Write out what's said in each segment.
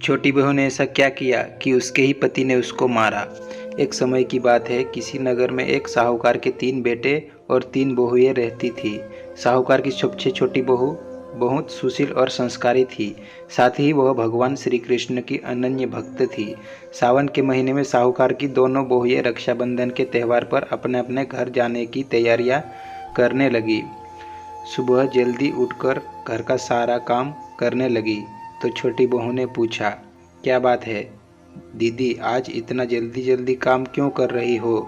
छोटी बहू ने ऐसा क्या किया कि उसके ही पति ने उसको मारा। एक समय की बात है, किसी नगर में एक साहूकार के 3 बेटे और 3 बहुएं रहती थी। साहूकार की सबसे छोटी बहू बहुत सुशील और संस्कारी थी। साथ ही वह भगवान श्री कृष्ण की अनन्य भक्त थी। सावन के महीने में साहूकार की दोनों बहुएं रक्षाबंधन के त्यौहार पर अपने अपने घर जाने की तैयारियां करने लगी। सुबह जल्दी उठकर घर का सारा काम करने लगी तो छोटी बहू ने पूछा, क्या बात है दीदी, आज इतना जल्दी जल्दी काम क्यों कर रही हो?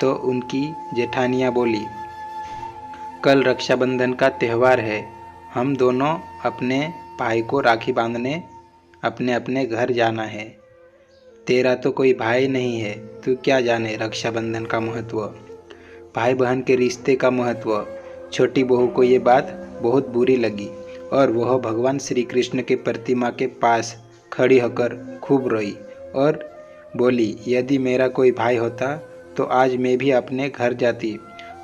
तो उनकी जेठानियाँ बोली, कल रक्षाबंधन का त्यौहार है, हम दोनों अपने भाई को राखी बांधने अपने अपने घर जाना है। तेरा तो कोई भाई नहीं है, तू क्या जाने रक्षाबंधन का महत्व, भाई बहन के रिश्ते का महत्व। छोटी बहू को ये बात बहुत बुरी लगी और वह भगवान श्री कृष्ण के प्रतिमा के पास खड़ी होकर खूब रोई और बोली, यदि मेरा कोई भाई होता तो आज मैं भी अपने घर जाती।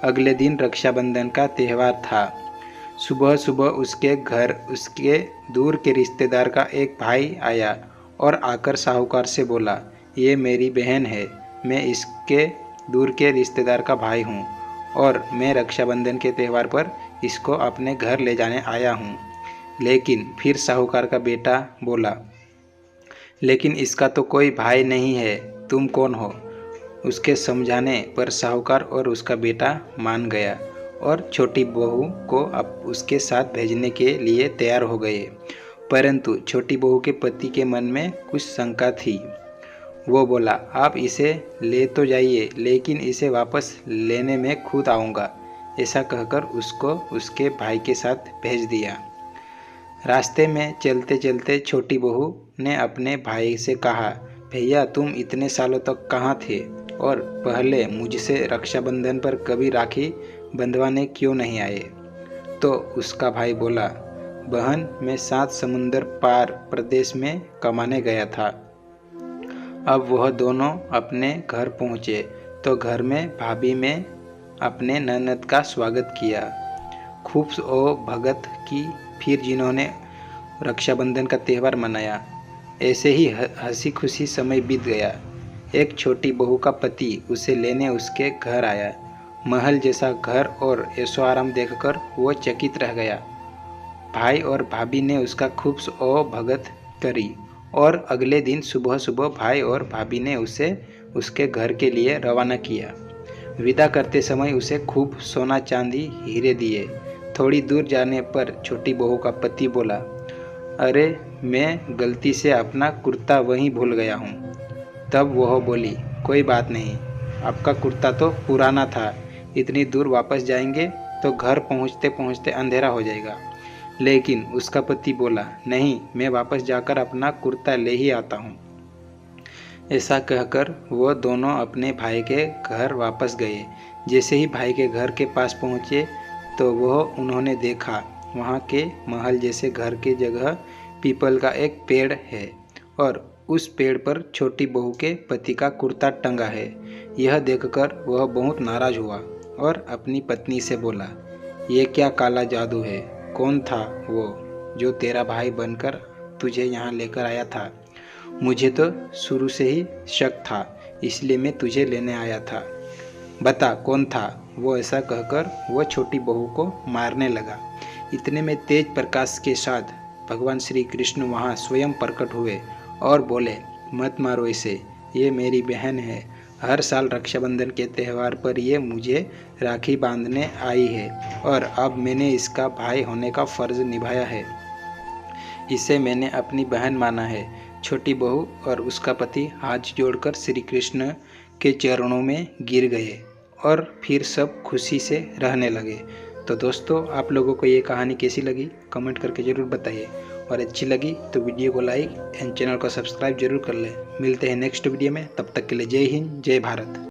अगले दिन रक्षाबंधन का त्यौहार था। सुबह सुबह उसके घर उसके दूर के रिश्तेदार का एक भाई आया और आकर साहूकार से बोला, ये मेरी बहन है, मैं इसके दूर के रिश्तेदार का भाई हूँ और मैं रक्षाबंधन के त्यौहार पर इसको अपने घर ले जाने आया हूँ। लेकिन फिर साहूकार का बेटा बोला, लेकिन इसका तो कोई भाई नहीं है, तुम कौन हो? उसके समझाने पर साहूकार और उसका बेटा मान गया और छोटी बहू को अब उसके साथ भेजने के लिए तैयार हो गए। परंतु छोटी बहू के पति के मन में कुछ शंका थी। वो बोला, आप इसे ले तो जाइए, लेकिन इसे वापस लेने में खुद आऊँगा। ऐसा कहकर उसको उसके भाई के साथ भेज दिया। रास्ते में चलते चलते छोटी बहू ने अपने भाई से कहा, भैया तुम इतने सालों तक कहाँ थे और पहले मुझसे रक्षाबंधन पर कभी राखी बंधवाने क्यों नहीं आए? तो उसका भाई बोला, बहन मैं 7 समुंदर पार प्रदेश में कमाने गया था। अब वह दोनों अपने घर पहुँचे तो घर में भाभी ने अपने ननद का स्वागत किया, खूब ओ भगत की। फिर जिन्होंने रक्षाबंधन का त्यौहार मनाया। ऐसे ही हंसी खुशी समय बीत गया। एक छोटी बहू का पति उसे लेने उसके घर आया। महल जैसा घर और ऐशो आराम देखकर वो चकित रह गया। भाई और भाभी ने उसका खूब ओ भगत करी और अगले दिन सुबह सुबह भाई और भाभी ने उसे उसके घर के लिए रवाना किया। विदा करते समय उसे खूब सोना चांदी हीरे दिए। थोड़ी दूर जाने पर छोटी बहू का पति बोला, अरे मैं गलती से अपना कुर्ता वहीं भूल गया हूँ। तब वह बोली, कोई बात नहीं, आपका कुर्ता तो पुराना था, इतनी दूर वापस जाएंगे तो घर पहुँचते पहुँचते अंधेरा हो जाएगा। लेकिन उसका पति बोला, नहीं, मैं वापस जाकर अपना कुर्ता ले ही आता हूँ। ऐसा कहकर वो दोनों अपने भाई के घर वापस गए। जैसे ही भाई के घर के पास पहुँचे तो वह उन्होंने देखा, वहाँ के महल जैसे घर के जगह पीपल का एक पेड़ है और उस पेड़ पर छोटी बहू के पति का कुर्ता टंगा है। यह देखकर वह बहुत नाराज हुआ और अपनी पत्नी से बोला, ये क्या काला जादू है? कौन था वो जो तेरा भाई बनकर तुझे यहाँ लेकर आया था? मुझे तो शुरू से ही शक था, इसलिए मैं तुझे लेने आया था। बता कौन था वो? ऐसा कहकर वो छोटी बहू को मारने लगा। इतने में तेज प्रकाश के साथ भगवान श्री कृष्ण वहाँ स्वयं प्रकट हुए और बोले, मत मारो इसे, ये मेरी बहन है। हर साल रक्षाबंधन के त्यौहार पर ये मुझे राखी बांधने आई है और अब मैंने इसका भाई होने का फर्ज निभाया है। इसे मैंने अपनी बहन माना है। छोटी बहू और उसका पति हाथ जोड़कर श्री कृष्ण के चरणों में गिर गए और फिर सब खुशी से रहने लगे। तो दोस्तों, आप लोगों को ये कहानी कैसी लगी कमेंट करके ज़रूर बताइए और अच्छी लगी तो वीडियो को लाइक एंड चैनल को सब्सक्राइब जरूर कर लें। मिलते हैं नेक्स्ट वीडियो में, तब तक के लिए जय हिंद, जय भारत।